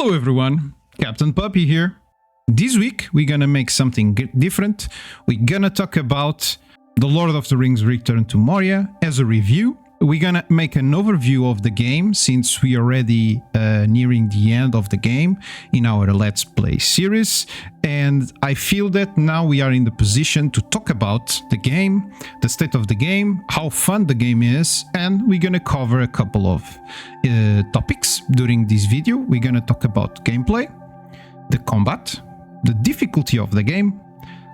Hello everyone, Captain Puppy here. This week we're gonna make something different. We're gonna talk about The Lord of the Rings Return to Moria as a review. We're gonna make an overview of the game since we are already nearing the end of the game in our Let's Play series, and I feel that now we are in the position to talk about the game, the state of the game, how fun the game is, and we're gonna cover a couple of topics during this video. We're gonna talk about gameplay, the combat, the difficulty of the game,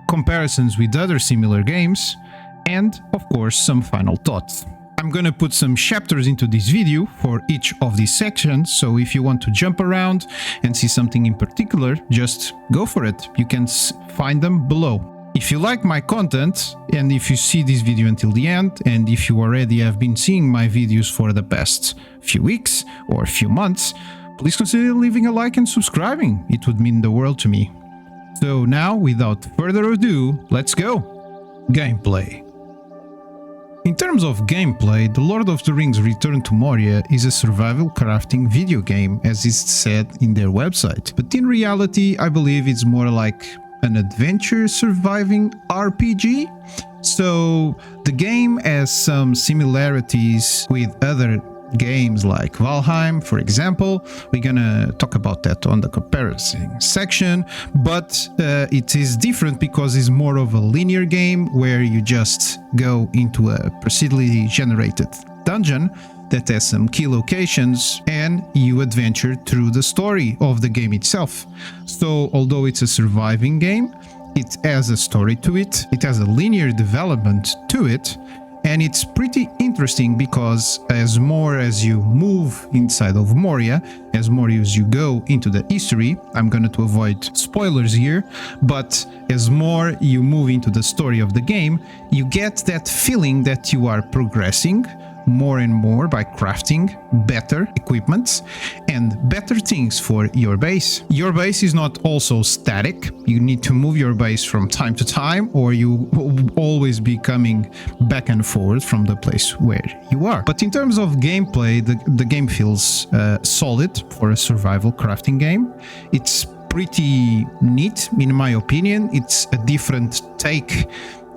comparisons with other similar games, and of course some final thoughts. I'm gonna put some chapters into this video for each of these sections, so if you want to jump around and see something in particular, just go for it. You can find them below. If you like my content, and if you see this video until the end, and if you already have been seeing my videos for the past few weeks or few months, please consider leaving a like and subscribing. It would mean the world to me. So now, without further ado, let's go! Gameplay. In terms of gameplay, The Lord of the Rings Return to Moria is a survival crafting video game, as is said in their website. But in reality, I believe it's more like an adventure surviving RPG. So the game has some similarities with other games like Valheim, for example. We're gonna talk about that on the comparison section, but it is different because it's more of a linear game where you just go into a procedurally generated dungeon that has some key locations and you adventure through the story of the game itself. So although it's a surviving game, it has a story to it, it has a linear development to it, and it's pretty interesting because as more as you move inside of Moria, as more as you go into the history, I'm going to avoid spoilers here, but as more you move into the story of the game, you get that feeling that you are progressing more and more by crafting better equipments and better things for your base. Your base is not also static. You need to move your base from time to time, or you will always be coming back and forth from the place where you are. But in terms of gameplay, the game feels solid for a survival crafting game. It's pretty neat, in my opinion. It's a different take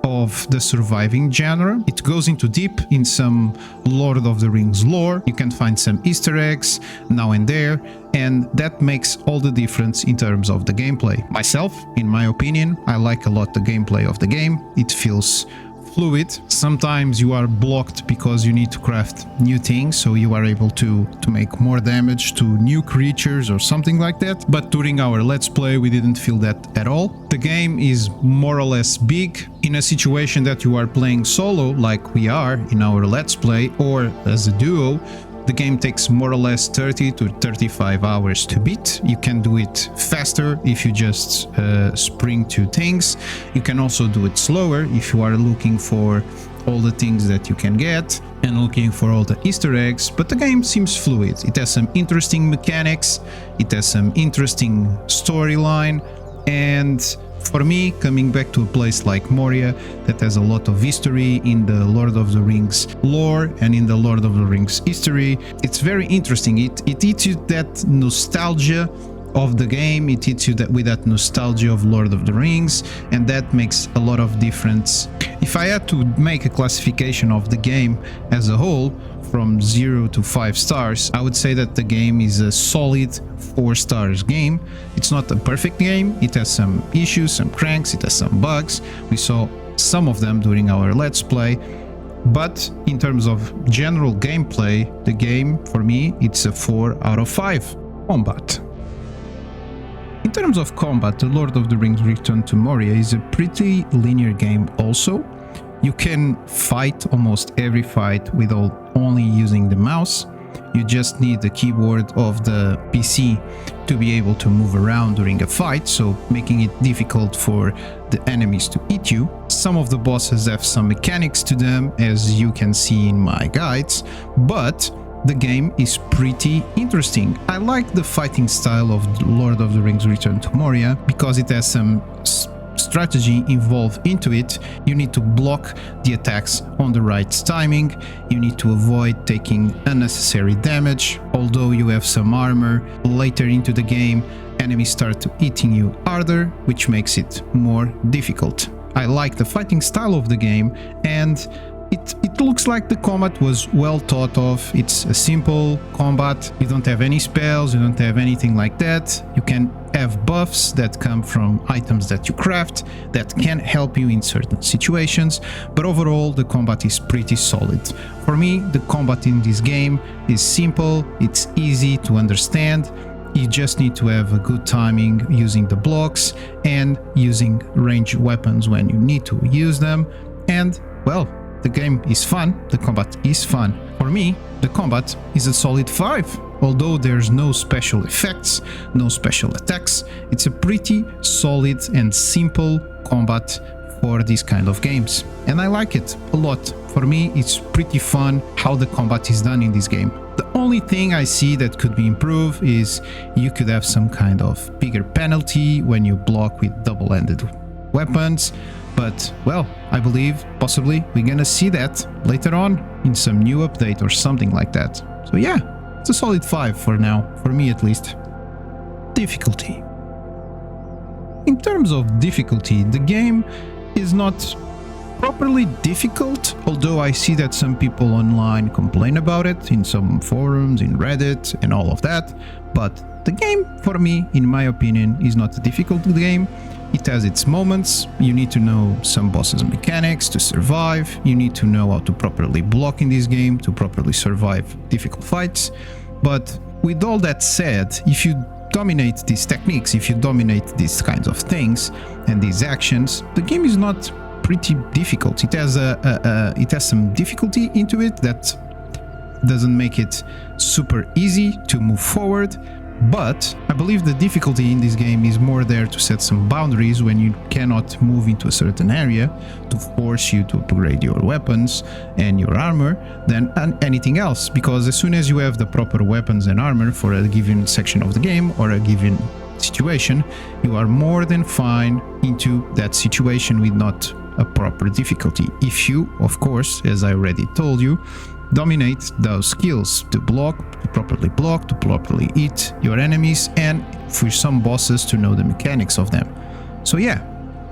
of the surviving genre. It goes into deep in some Lord of the Rings lore. You can find some Easter eggs now and there, and that makes all the difference in terms of the gameplay. Myself, in my opinion, I like a lot the gameplay of the game. It feels fluid. Sometimes you are blocked because you need to craft new things, so you are able to make more damage to new creatures or something like that. But during our Let's Play, we didn't feel that at all. The game is more or less big. In a situation that you are playing solo, like we are in our Let's Play, or as a duo, the game takes more or less 30 to 35 hours to beat. You can do it faster if you just spring to things. You can also do it slower if you are looking for all the things that you can get and looking for all the Easter eggs, but the game seems fluid. It has some interesting mechanics, it has some interesting storyline, and for me, coming back to a place like Moria that has a lot of history in the Lord of the Rings lore and in the Lord of the Rings history, it's very interesting. It hits you that nostalgia of the game, it hits you with that nostalgia of Lord of the Rings, and that makes a lot of difference. If I had to make a classification of the game as a whole, from 0 to 5 stars, I would say that the game is a solid 4 stars game. It's not a perfect game, it has some issues, some cranks, it has some bugs. We saw some of them during our Let's Play, but in terms of general gameplay, the game, for me, it's a 4 out of 5. Combat. In terms of combat, The Lord of the Rings Return to Moria is a pretty linear game also. You can fight almost every fight with only using the mouse. You just need the keyboard of the PC to be able to move around during a fight, so making it difficult for the enemies to hit you. Some of the bosses have some mechanics to them, as you can see in my guides, but the game is pretty interesting. I like the fighting style of Lord of the Rings Return to Moria because it has some strategy involved into it. You need to block the attacks on the right timing. You need to avoid taking unnecessary damage. Although you have some armor, later into the game enemies start hitting you harder, which makes it more difficult. I like the fighting style of the game, and it looks like the combat was well thought of. It's a simple combat. You don't have any spells, you don't have anything like that. You can have buffs that come from items that you craft that can help you in certain situations, but overall the combat is pretty solid. For me, the combat in this game is simple, it's easy to understand. You just need to have a good timing using the blocks and using ranged weapons when you need to use them, and well, the game is fun, the combat is fun. For me, the combat is a solid 5. Although there's no special effects, no special attacks, it's a pretty solid and simple combat for these kind of games. And I like it a lot. For me, it's pretty fun how the combat is done in this game. The only thing I see that could be improved is you could have some kind of bigger penalty when you block with double-handed weapons. But, well, I believe possibly we're gonna see that later on in some new update or something like that. So yeah, it's a solid 5 for now, for me at least. Difficulty. In terms of difficulty, the game is not properly difficult, although I see that some people online complain about it in some forums, in Reddit and all of that. But the game, for me, in my opinion, is not a difficult game. It has its moments. You need to know some bosses mechanics to survive. You need to know how to properly block in this game to properly survive difficult fights. But with all that said, if you dominate these techniques, if you dominate these kinds of things and these actions, the game is not pretty difficult. It has some difficulty into it that doesn't make it super easy to move forward. But I believe the difficulty in this game is more there to set some boundaries when you cannot move into a certain area, to force you to upgrade your weapons and your armor than anything else. Because as soon as you have the proper weapons and armor for a given section of the game or a given situation, you are more than fine into that situation with not a proper difficulty. If you, of course, as I already told you, dominate those skills to properly hit your enemies, and for some bosses to know the mechanics of them. So yeah,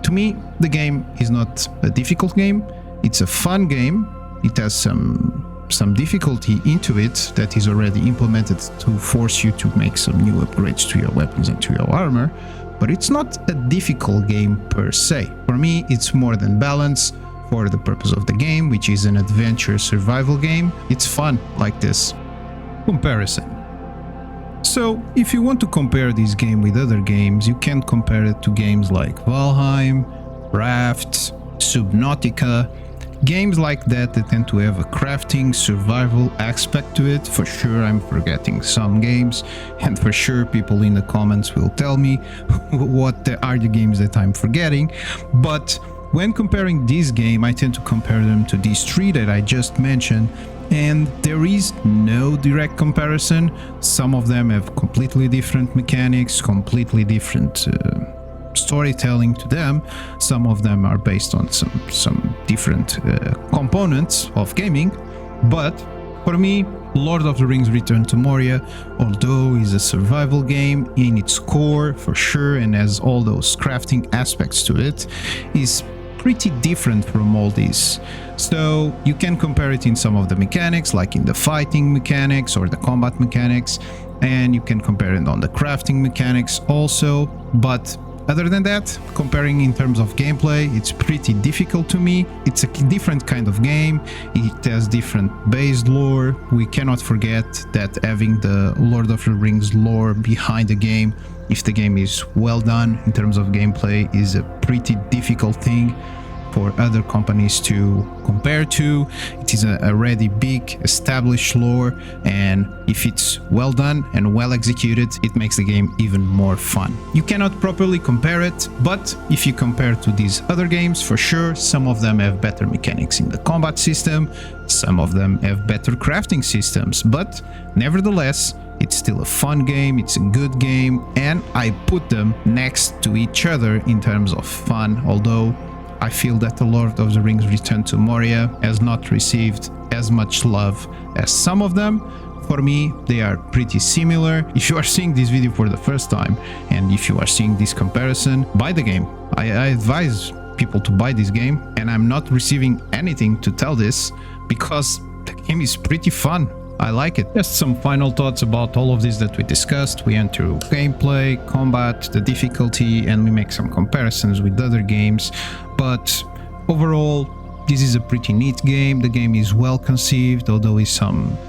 to me the game is not a difficult game, it's a fun game. It has some difficulty into it that is already implemented to force you to make some new upgrades to your weapons and to your armor, but it's not a difficult game per se. For me, it's more than balanced for the purpose of the game, which is an adventure survival game. It's fun like this. Comparison. So, if you want to compare this game with other games, you can compare it to games like Valheim, Raft, Subnautica, games like that tend to have a crafting, survival aspect to it. For sure, I'm forgetting some games, and for sure people in the comments will tell me what are the games that I'm forgetting. But when comparing this game, I tend to compare them to these three that I just mentioned, and there is no direct comparison. Some of them have completely different mechanics, completely different storytelling to them. Some of them are based on some different components of gaming. But for me, Lord of the Rings Return to Moria, although is a survival game in its core for sure and has all those crafting aspects to it, is pretty different from all these. So you can compare it in some of the mechanics, like in the fighting mechanics or the combat mechanics, and you can compare it on the crafting mechanics also. But other than that, comparing in terms of gameplay, it's pretty difficult to me. It's a different kind of game. It has different base lore. We cannot forget that having the Lord of the Rings lore behind the game, if the game is well done in terms of gameplay, is a pretty difficult thing for other companies to compare to. It is a already big established lore, and if it's well done and well executed, it makes the game even more fun. You cannot properly compare it, but if you compare to these other games, for sure some of them have better mechanics in the combat system, some of them have better crafting systems, but nevertheless It's still a fun game, it's a good game, and I put them next to each other in terms of fun, although I feel that The Lord of the Rings Return to Moria has not received as much love as some of them. For me, they are pretty similar. If you are seeing this video for the first time, and if you are seeing this comparison, buy the game. I advise people to buy this game, and I'm not receiving anything to tell this because the game is pretty fun. I like it. Just some final thoughts about all of this that we discussed. We enter gameplay, combat, the difficulty, and we make some comparisons with other games. But overall, this is a pretty neat game. The game is well conceived, although it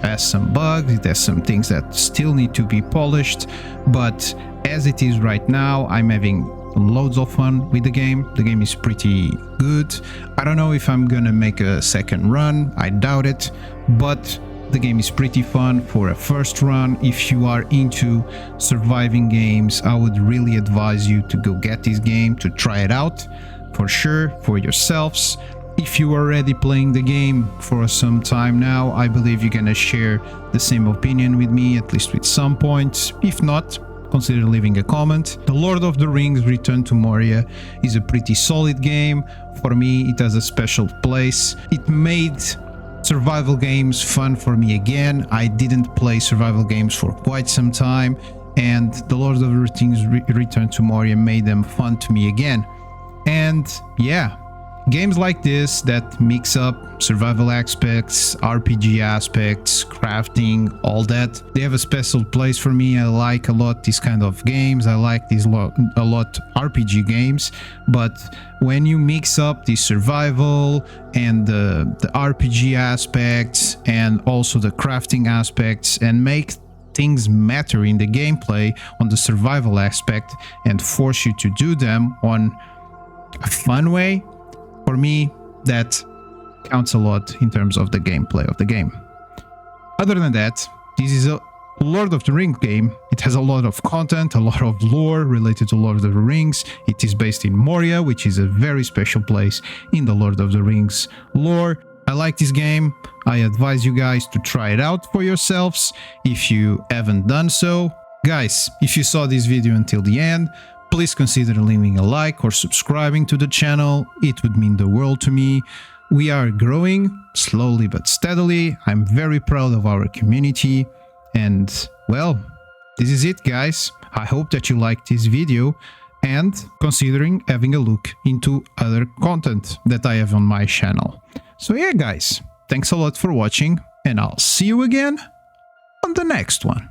has some bugs, it has some things that still need to be polished. But as it is right now, I'm having loads of fun with the game. The game is pretty good. I don't know if I'm gonna make a second run, I doubt it, but the game is pretty fun for a first run. If you are into surviving games, I would really advise you to go get this game, to try it out for sure for yourselves. If you are already playing the game for some time now, I believe you're gonna share the same opinion with me, at least with some points. If not, consider leaving a comment. The Lord of the Rings Return to Moria is a pretty solid game. For me, it has a special place. It made survival games fun for me again. I didn't play survival games for quite some time, and The Lord of the Rings Return to Moria made them fun to me again. And yeah, games like this that mix up survival aspects, RPG aspects, crafting, all that, they have a special place for me. I like a lot these kind of games. I like a lot RPG games. But when you mix up the survival and the RPG aspects and also the crafting aspects and make things matter in the gameplay on the survival aspect and force you to do them on a fun way, for me, that counts a lot in terms of the gameplay of the game. Other than that, this is a Lord of the Rings game. It has a lot of content, a lot of lore related to Lord of the Rings. It is based in Moria, which is a very special place in the Lord of the Rings lore. I like this game. I advise you guys to try it out for yourselves if you haven't done so. Guys, if you saw this video until the end, please consider leaving a like or subscribing to the channel. It would mean the world to me. We are growing slowly but steadily. I'm very proud of our community. And well, this is it, guys. I hope that you liked this video and considering having a look into other content that I have on my channel. So yeah, guys, thanks a lot for watching, and I'll see you again on the next one.